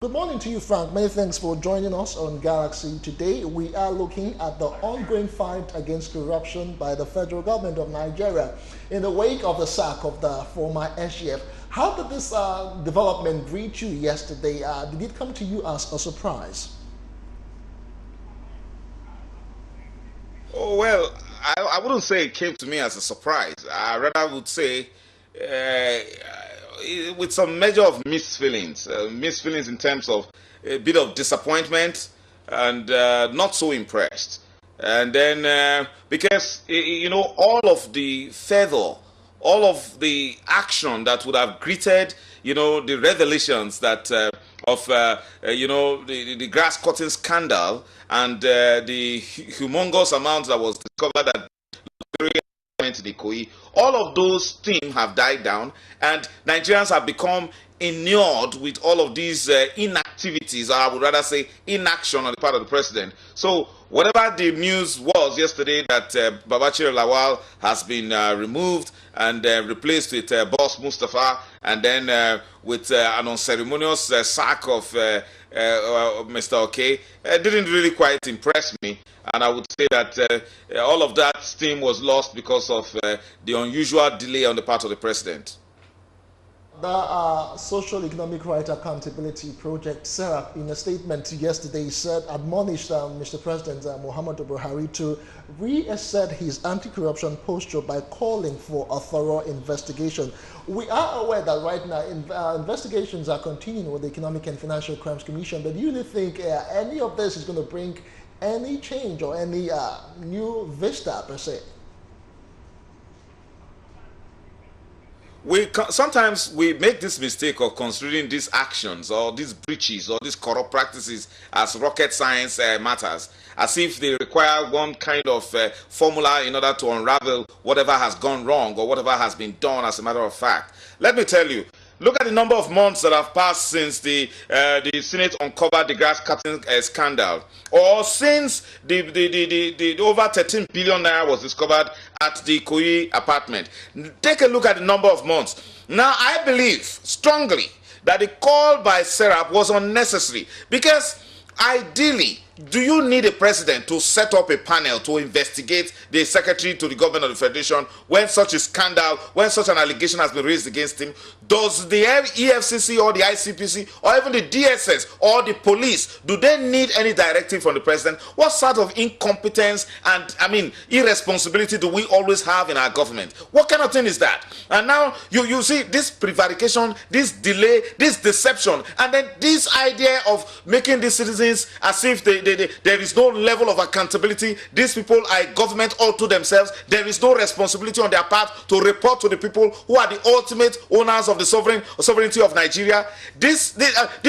Good morning to you, Frank. Many thanks for joining us on Galaxy. Today, we are looking at the ongoing fight against corruption by the federal government of Nigeria in the wake of the sack of the former SGF. How did this development reach you yesterday? Did it come to you as a surprise? Oh, well, I wouldn't say it came to me as a surprise. I rather would say with some measure of mixed feelings in terms of a bit of disappointment and not so impressed. And then because, all of the fervor, all of the action that would have greeted, the revelations that the grass cutting scandal and the humongous amount that was discovered that went to the Koi, all of those themes have died down, and Nigerians have become inured with all of these inactivities, or I would rather say inaction on the part of the president. So whatever the news was yesterday that Babachir Lawal has been removed and replaced with Boss Mustafa, and then with an unceremonious sack of Mr. OK, didn't really quite impress me. And I would say that all of that steam was lost because of the unusual delay on the part of the president. The Social Economic Right Accountability Project, SERAP, in a statement yesterday said, admonished Mr. President Muhammadu Buhari to reassert his anti-corruption posture by calling for a thorough investigation. We are aware that right now investigations are continuing with the Economic and Financial Crimes Commission, but do you really think any of this is going to bring any change or any new vista per se? Sometimes we make this mistake of considering these actions or these breaches or these corrupt practices as rocket science matters, as if they require one kind of formula in order to unravel whatever has gone wrong or whatever has been done as a matter of fact. Let me tell you, look at the number of months that have passed since the Senate uncovered the grass cutting scandal, or since the over 13 billion naira was discovered at the Koi apartment. Take a look at the number of months. Now, I believe strongly that the call by SERAP was unnecessary, because ideally, do you need a president to set up a panel to investigate the secretary to the government of the federation when such a scandal, when such an allegation has been raised against him? Does the EFCC or the ICPC or even the DSS or the police, do they need any directive from the president? What sort of incompetence and, irresponsibility do we always have in our government? What kind of thing is that? And now you see this prevarication, this delay, this deception, and then this idea of making the citizens as if there is no level of accountability. These people are a government all to themselves. There is no responsibility on their part to report to the people who are the ultimate owners of the sovereignty of Nigeria. This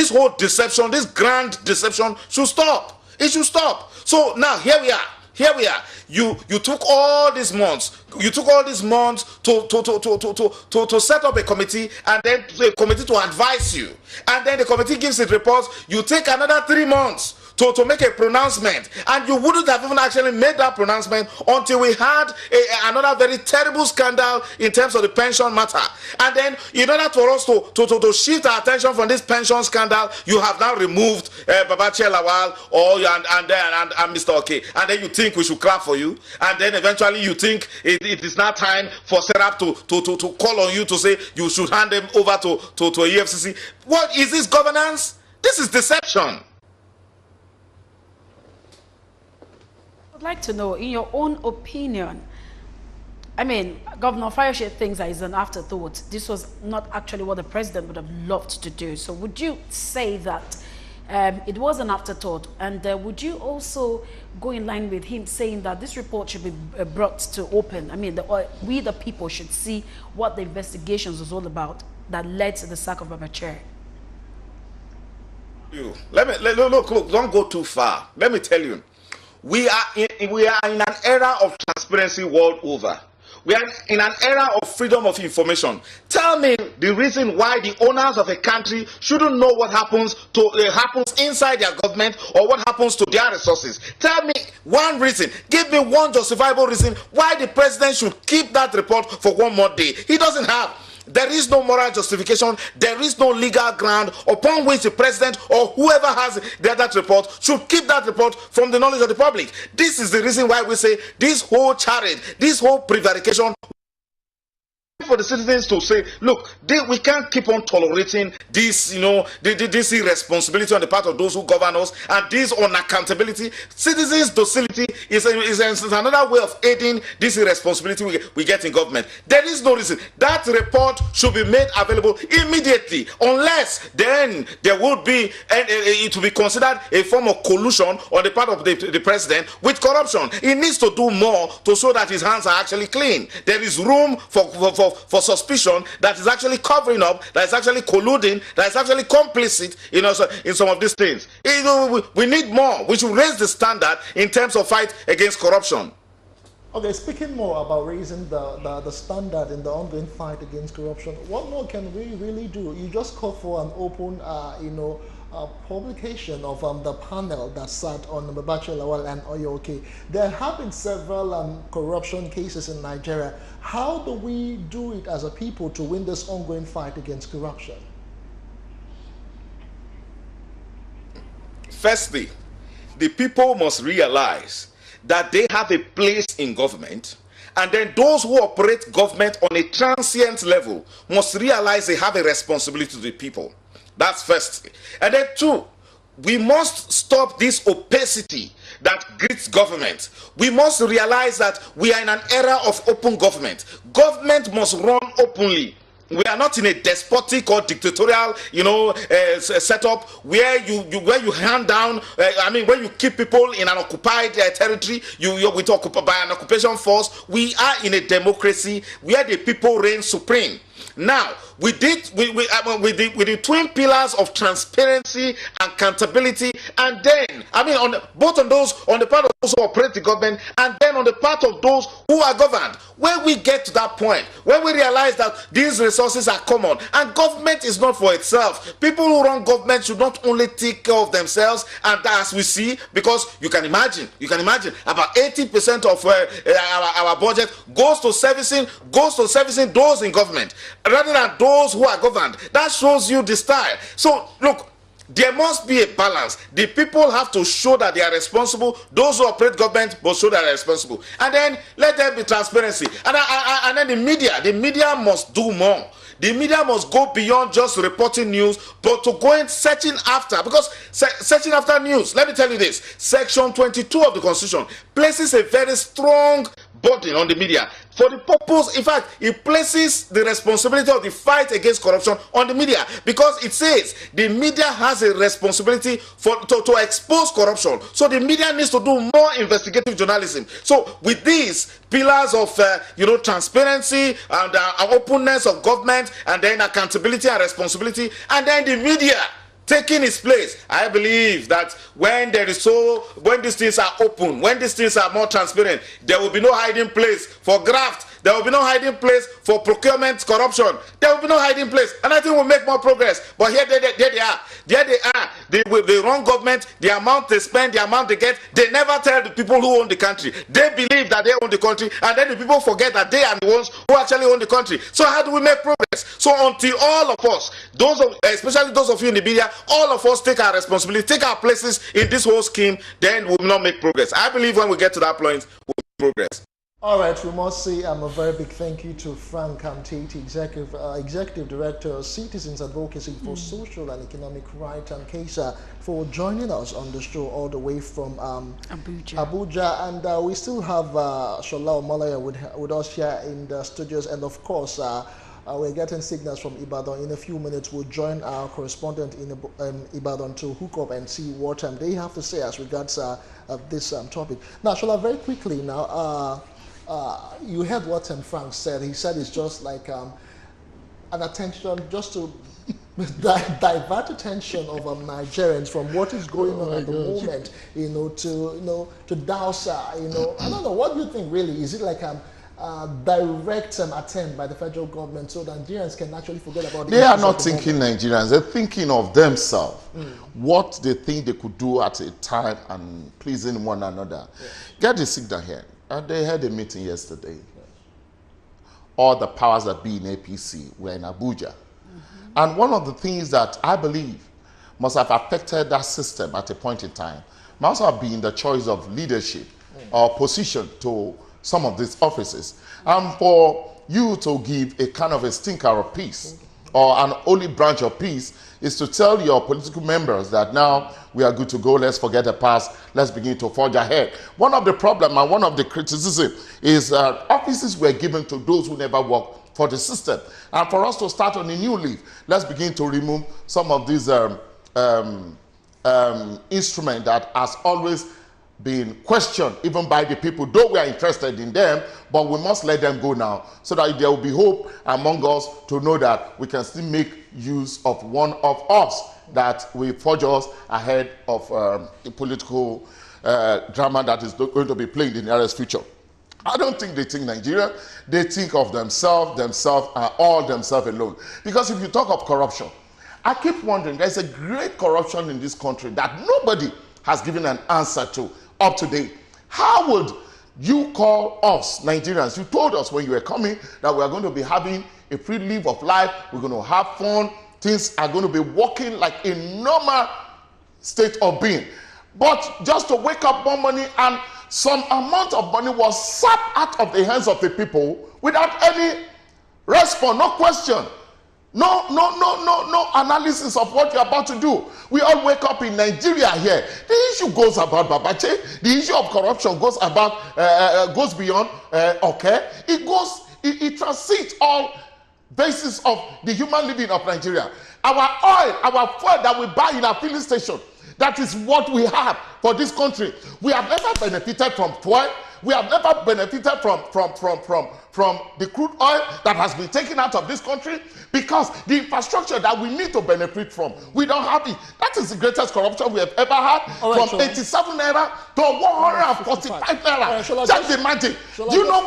whole deception, this grand deception should stop. It should stop. So now here we are. You took all these months. You took all these months to set up a committee, and then the committee to advise you, and then the committee gives its report. You take another 3 months to make a pronouncement, and you wouldn't have even actually made that pronouncement until we had another very terrible scandal in terms of the pension matter. And then in order for us to shift our attention from this pension scandal, you have now removed Babachir Lawal and Mr. OK, and then you think we should clap for you, and then eventually you think it is now time for SERAP to call on you to say you should hand them over to EFCC. What is this governance? This is deception. I'd like to know, in your own opinion, Governor Fayose thinks that it's an afterthought. This was not actually what the president would have loved to do. So would you say that it was an afterthought? And would you also go in line with him saying that this report should be brought to open? We the people should see what the investigations was all about that led to the sack of Babachir. Look, don't go too far. Let me tell you. We are in an era of transparency world over. We are in an era of freedom of information. Tell me the reason why the owners of a country shouldn't know what happens inside their government or what happens to their resources. Tell me one reason. Give me one justifiable reason why the president should keep that report for one more day. He doesn't have. there is no moral justification, there is no legal ground upon which the president or whoever has that report should keep that report from the knowledge of the public. This is the reason why we say this whole charade, this whole prevarication, for the citizens to say, look, we can't keep on tolerating this, this irresponsibility on the part of those who govern us, and this unaccountability. Citizens' docility is another way of aiding this irresponsibility we get in government. There is no reason. That report should be made available immediately, unless then there would be, it will be considered a form of collusion on the part of the president with corruption. He needs to do more to show that his hands are actually clean. There is room for suspicion that is actually covering up, that is actually colluding, that is actually complicit in some of these things. We need more. We should raise the standard in terms of fight against corruption. Okay, speaking more about raising the standard in the ongoing fight against corruption, what more can we really do? You just called for an open, publication of the panel that sat on Babachir Lawal and Oyoke. There have been several corruption cases in Nigeria. How do we do it as a people to win this ongoing fight against corruption? Firstly, the people must realize that they have a place in government, and then those who operate government on a transient level must realize they have a responsibility to the people. That's first. And then two, we must stop this opacity that greets government. We must realize that we are in an era of open government. Government must run openly. We are not in a despotic or dictatorial, setup where you hand down. Where you keep people in an occupied territory. We talk by an occupation force. We are in a democracy where the people reign supreme. Now, with the twin pillars of transparency, accountability, and then, on the part of those who operate the government, and then on the part of those who are governed, when we get to that point, when we realize that these resources are common, and government is not for itself, people who run government should not only take care of themselves, and as we see, because you can imagine, about 80% of our budget goes to servicing those in government, rather than those who are governed. That shows you the style. So look, there must be a balance. The people have to show that they are responsible. Those who operate government must show that they are responsible. And then let there be transparency. And then the media must do more. The media must go beyond just reporting news, but to go and searching after. Because searching after news, let me tell you this, Section 22 of the Constitution places a very strong burden on the media. For the purpose, in fact, it places the responsibility of the fight against corruption on the media, because it says the media has a responsibility to expose corruption. So the media needs to do more investigative journalism. So with these pillars of transparency and openness of government, and then accountability and responsibility, and then the media taking its place, I believe that when these things are open, when these things are more transparent, there will be no hiding place for graft. There will be no hiding place for procurement corruption. There will be no hiding place, and I think we'll make more progress. But here they are. They run government, the amount they spend, the amount they get. They never tell the people who own the country. They believe that they own the country, and then the people forget that they are the ones who actually own the country. So how do we make progress? So until all of us, especially those of you in the media, all of us take our responsibility, take our places in this whole scheme, then we will not make progress. I believe when we get to that point, we'll make progress. All right, we must say a very big thank you to Frank Tate, Executive Director of Citizens Advocacy for Social and Economic Rights, and Kesa, for joining us on the show all the way from Abuja. And we still have Sola Omolayo with us here in the studios, and of course, we're getting signals from Ibadan. In a few minutes, we'll join our correspondent in Ibadan to hook up and see what they have to say as regards this topic. Now, Sola, very quickly now, you heard what Frank said. He said it's just like an attention, just to divert attention of Nigerians from what is going on at the moment, to douse, I don't know, what do you think really? Is it like direct attempt by the federal government so Nigerians can actually forget about it? They are not thinking Nigerians, they're thinking of themselves, what they think they could do at a time and pleasing one another. Get the signal here. They had a meeting yesterday all the powers that be in APC were in Abuja. And one of the things that I believe must have affected that system at a point in time must have been the choice of leadership or position to some of these offices. And for you to give a kind of a stinker of peace or an olive branch of peace is to tell your political members that now we are good to go, let's forget the past, let's begin to forge ahead. One of the problems and one of the criticism is that offices were given to those who never worked for the system. And for us to start on a new leaf, let's begin to remove some of these instruments that has always been questioned even by the people, though we are interested in them, but we must let them go now so that there will be hope among us to know that we can still make use of one of us that will forge us ahead of the political drama that is going to be played in the nearest future. I don't think they think Nigeria. They think of themselves, and all themselves alone. Because if you talk of corruption, I keep wondering, there's a great corruption in this country that nobody has given an answer to up to date. How would you call us Nigerians? You told us when you were coming that we are going to be having a free live of life, we're going to have fun, things are going to be working like a normal state of being. But just to wake up one morning and some amount of money was sapped out of the hands of the people without any response, no question. No analysis of what you're about to do. We all wake up in Nigeria here. The issue goes about Babachir. The issue of corruption goes about, goes beyond, okay? It transcends all basis of the human living of Nigeria. Our oil, our fuel that we buy in our filling station, that is what we have for this country. We have never benefited from fuel. We have never benefited from the crude oil that has been taken out of this country because the infrastructure that we need to benefit from, we don't have it. That is the greatest corruption we have ever had. Right, from 87 naira to 145 naira. Check the magic. Do you know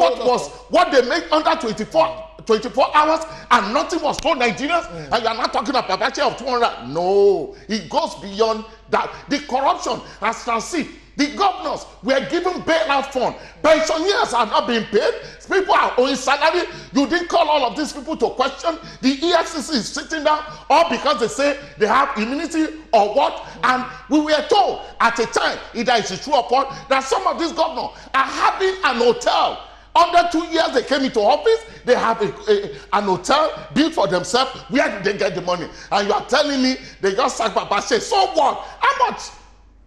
what they made under 24 hours and nothing was told Nigerians? And you are not talking about Babachir of 200. No, it goes beyond that. The corruption has transcended. The governors were given bailout fund. Pensioners are not being paid. People are owing salary. You didn't call all of these people to question. The EFCC is sitting down all because they say they have immunity or what. And we were told at a time, either it's true or false, that some of these governors are having an hotel. Under 2 years they came into office, they have an hotel built for themselves. Where did they get the money? And you are telling me they just sacked Babachir. So what? How much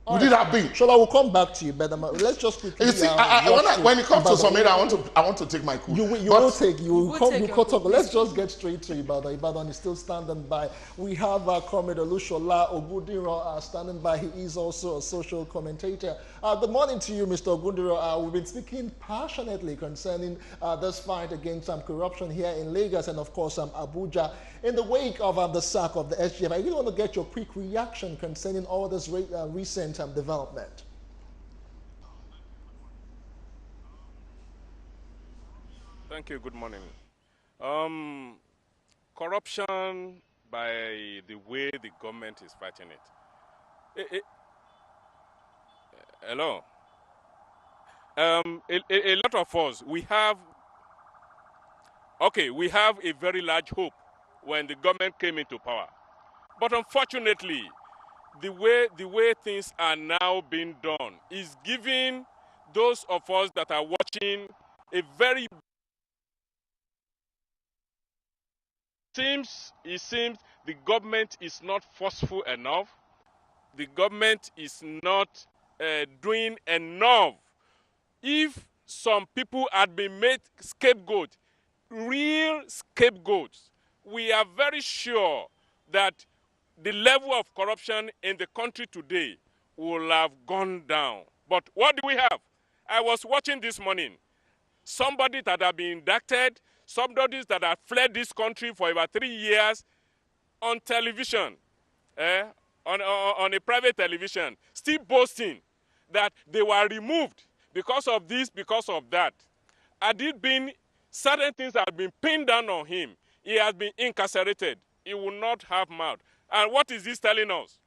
would it have been? Shola, we'll come back to you, but let's just quickly. You see, when it comes to Someda, I want to take my call. We'll talk. Let's just get straight to Ibadan. Ibadan is still standing by. We have Comrade Sola Ogundiro standing by. He is also a social commentator. Good morning to you, Mr. Ogundiro. We've been speaking passionately concerning this fight against corruption here in Lagos and, of course, Abuja. In the wake of the sack of the SGF, I really want to get your quick reaction concerning all this recent development. Thank you. Good morning. Corruption, by the way the government is fighting it. Hello. A lot of us, we have a very large hope when the government came into power. But unfortunately, the way things are now being done is giving those of us that are watching a very it seems the government is not forceful enough. The government is not doing enough. If some people had been made scapegoat, real scapegoats, we are very sure that the level of corruption in the country today will have gone down. But what do we have? I was watching this morning. Somebody that had been indicted, somebody that had fled this country for about 3 years on television, on a private television, still boasting that they were removed because of this, because of that. Had it been certain things that had been pinned down on him, he has been incarcerated. He will not have mouth. And what is this telling us?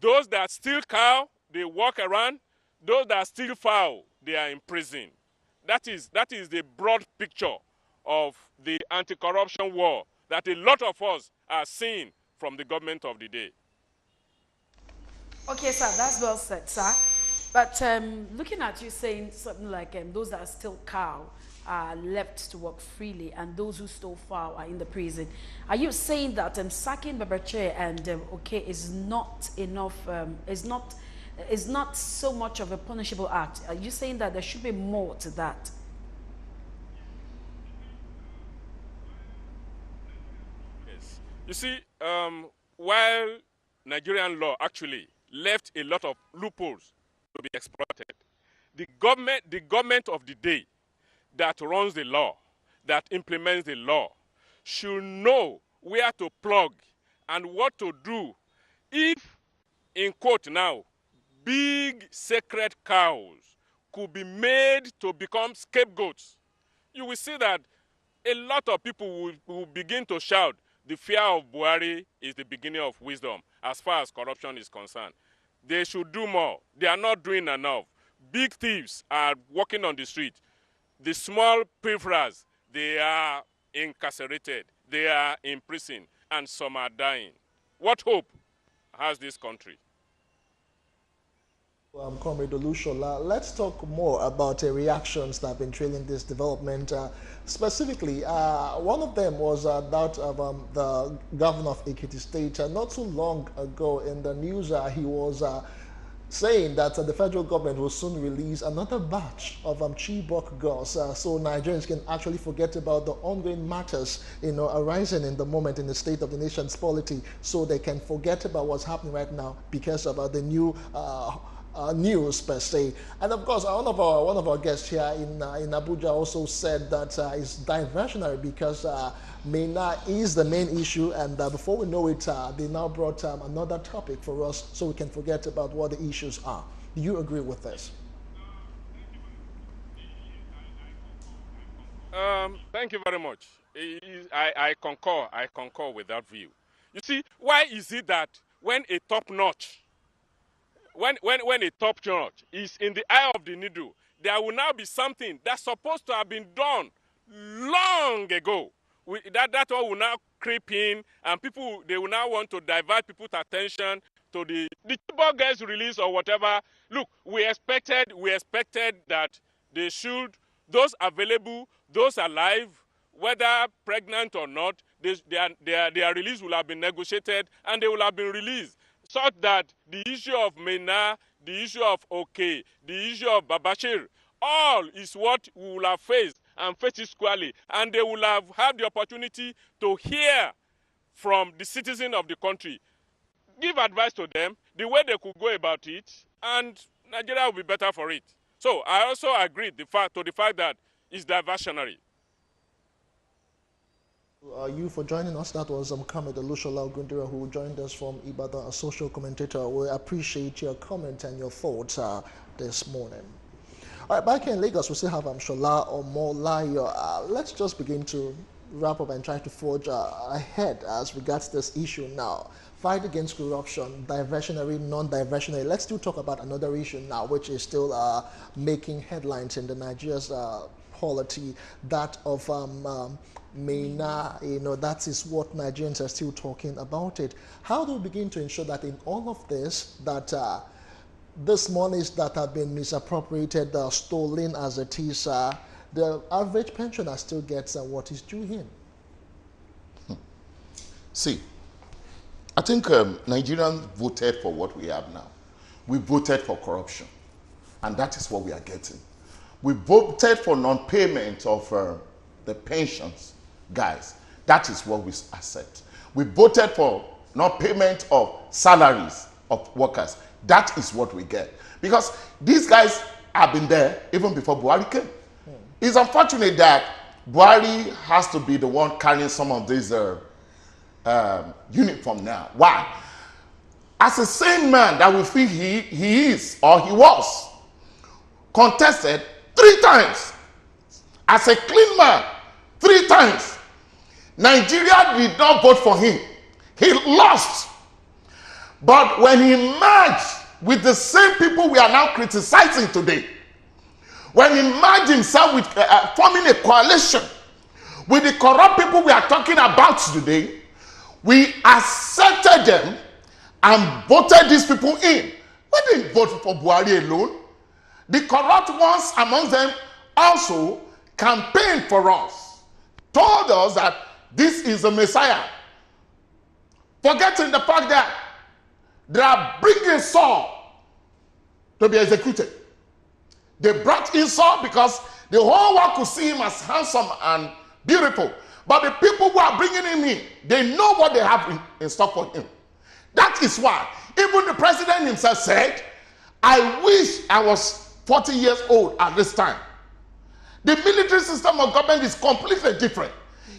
Those that steal cow, they walk around. Those that steal fowl, they are in prison. That is the broad picture of the anti-corruption war that a lot of us are seeing from the government of the day. Okay, sir, that's well said, sir. But looking at you saying something like those that are still cow are left to work freely and those who stole fowl are in the prison, are you saying that sacking Babachir and okay is not enough, is not so much of a punishable act? Are you saying that there should be more to that? Yes. You see, while Nigerian law actually left a lot of loopholes to be exploited, the government of the day that runs the law, that implements the law, should know where to plug and what to do if, in quote now, big sacred cows could be made to become scapegoats. You will see that a lot of people will begin to shout, the fear of Buhari is the beginning of wisdom as far as corruption is concerned. They should do more. They are not doing enough. Big thieves are walking on the street. The small pilferers, they are incarcerated. They are in prison, and some are dying. What hope has this country? Comrade Sola, let's talk more about reactions that have been trailing this development. Specifically, one of them was that of the governor of Ekiti State. Not too long ago in the news, he was saying that the federal government will soon release another batch of Chibok girls, so Nigerians can actually forget about the ongoing matters, arising in the moment in the state of the nation's polity, so they can forget about what's happening right now because of the new news per se. And of course, one of our guests here in Abuja also said that it's diversionary because MENA is the main issue, and before we know it, they now brought another topic for us so we can forget about what the issues are. Do you agree with this? Thank you very much. I concur with that view. You see, why is it that when a top-notch is in the eye of the needle, there will now be something that's supposed to have been done long ago? That one will now creep in, and they will now want to divert people's attention to the Chibok girls release or whatever. Look, we expected that they should, those available, those alive, whether pregnant or not, their release will have been negotiated and they will have been released, such that the issue of MENA, the issue of OK, the issue of Babachir, all is what we will have faced and face it squarely. And they will have had the opportunity to hear from the citizens of the country, give advice to them, the way they could go about it, and Nigeria will be better for it. So I also agree to the fact that it's diversionary. You for joining us. That was Comrade Sola who joined us from Ibadan, a social commentator. We appreciate your comment and your thoughts this morning. All right, back in Lagos, we still have Sola Omolayo. Let's just begin to wrap up and try to forge ahead as regards this issue now. Fight against corruption, diversionary, non-diversionary. Let's still talk about another issue now, which is still making headlines in the Nigeria's polity, that of MENA. That is what Nigerians are still talking about it. How do we begin to ensure that in all of this, that these monies that have been misappropriated, stolen as it is, the average pensioner still gets what is due him? See, I think Nigerians voted for what we have now. We voted for corruption, and that is what we are getting. We voted for non-payment of the pensions, guys. That is what we accept. We voted for non-payment of salaries of workers. That is what we get. Because these guys have been there even before Buhari came. It's unfortunate that Buhari has to be the one carrying some of these uniform now. Why? As a sane man that we feel he is or he was contested 3 times. As a clean man, 3 times. Nigeria did not vote for him. He lost. But when he merged with the same people we are now criticizing today, when he merged himself with forming a coalition With the corrupt people we are talking about today, we accepted them and voted these people in. We didn't vote for Buhari alone. The corrupt ones among them also campaigned for us, told us that this is the Messiah, forgetting the fact that they are bringing Saul to be executed. They brought in Saul because the whole world could see him as handsome and beautiful. But the people who are bringing him in, they know what they have in stock for him. That is why even the president himself said, I wish I was 40 years old at this time. The military system of government is completely different.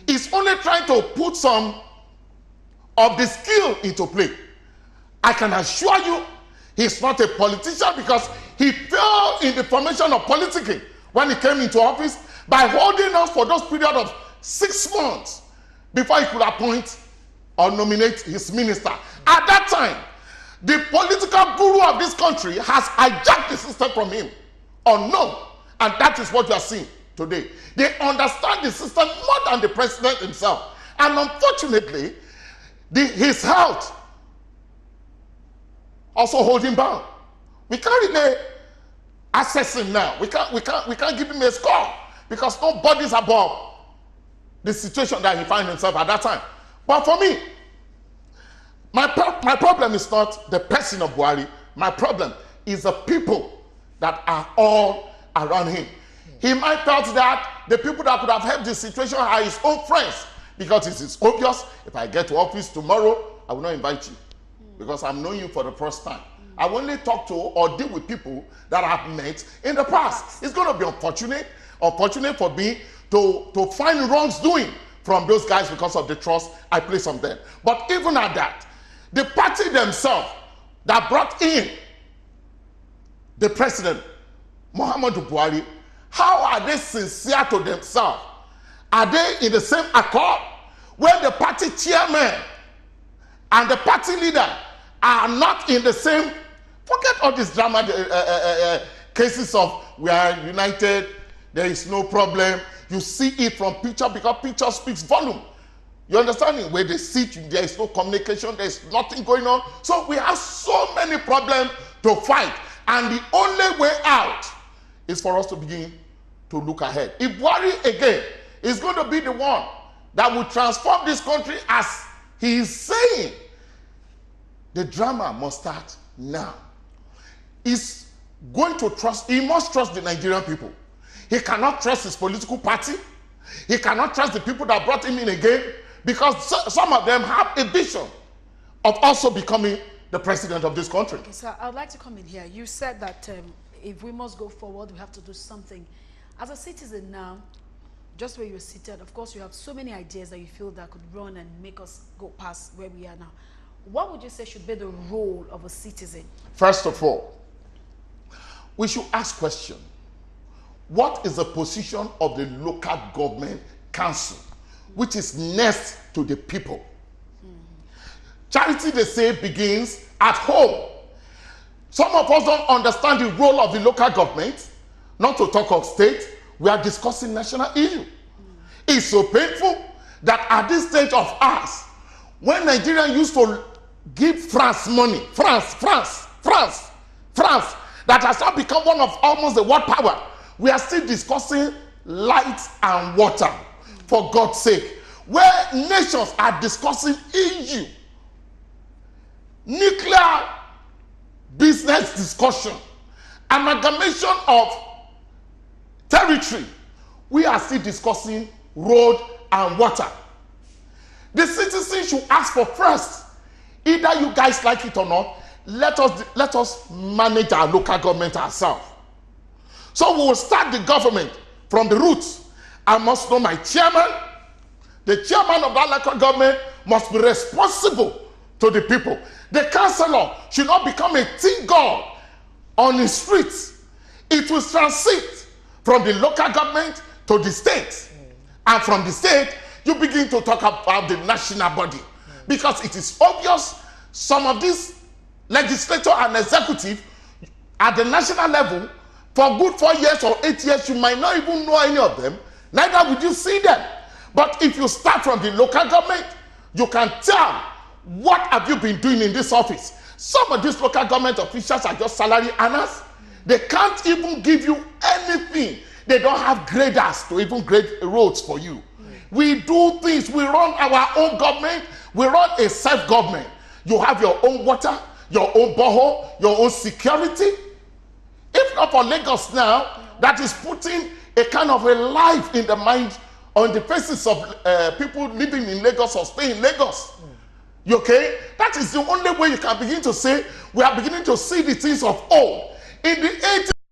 It's only trying to put some of the skill into play. I can assure you, he's not a politician because he fell in the formation of politicking when he came into office by holding us for those period of 6 months before he could appoint or nominate his minister. At that time, the political guru of this country has hijacked the system from him, unknown, and that is what you are seeing today. They understand the system more than the president himself, and unfortunately, his health also hold him bound. We can't really assess him now. We can't give him a score because nobody's above the situation that he finds himself at that time. But for me, my problem is not the person of Buhari. My problem is the people that are all around him. He might felt that the people that could have helped the situation are his own friends, because it is obvious, if I get to office tomorrow, I will not invite you because I'm knowing you for the first time. I will only talk to or deal with people that I've met in the past. It's going to be unfortunate for me to find wrongs doing from those guys because of the trust I place on them. But even at that, the party themselves that brought in the president, Muhammadu Buhari, how are they sincere to themselves? Are they in the same accord where the party chairman and the party leader are not in the same? Forget all these drama cases of we are united, there is no problem. You see it from picture because picture speaks volume. You understand me? Where they sit, there is no communication, there is nothing going on. So we have so many problems to fight. And the only way out is for us to begin to look ahead. If Buhari again is going to be the one that will transform this country as he is saying, the drama must start now. He's going to trust, he must trust the Nigerian people. He cannot trust his political party. He cannot trust the people that brought him in again, because some of them have a vision of also becoming the president of this country. Okay, sir, I'd like to come in here. You said that if we must go forward, we have to do something. As a citizen now, just where you're seated, of course, you have so many ideas that you feel that could run and make us go past where we are now. What would you say should be the role of a citizen? First of all, we should ask questions. What is the position of the local government council, which is next to the people? Charity, they say, begins at home. Some of us don't understand the role of the local government, not to talk of state. We are discussing national issue. It's so painful that at this stage of ours, when Nigeria used to give France money, France, that has now become one of almost the world power, we are still discussing light and water, for God's sake, where nations are discussing EU, nuclear business discussion, amalgamation of territory. We are still discussing road and water. The citizens should ask for first, either you guys like it or not, let us manage our local government ourselves. So we will start the government from the roots. I must know my chairman. The chairman of that local government must be responsible to the people. The councillor should not become a teen god on the streets. It will transit from the local government to the state. And from the state, you begin to talk about the national body. Because it is obvious some of these legislature and executive at the national level, for good 4 years or 8 years, you might not even know any of them. Neither would you see them. But if you start from the local government, you can tell what have you been doing in this office. Some of these local government officials are just salary earners. They can't even give you anything. They don't have graders to even grade roads for you. We do things. We run our own government. We run a self-government. You have your own water, your own borehole, your own security. If not for Lagos now, that is putting a kind of a life in the mind on the faces of people living in Lagos or staying in Lagos. You okay? That is the only way you can begin to say we are beginning to see the things of old. In the 80s,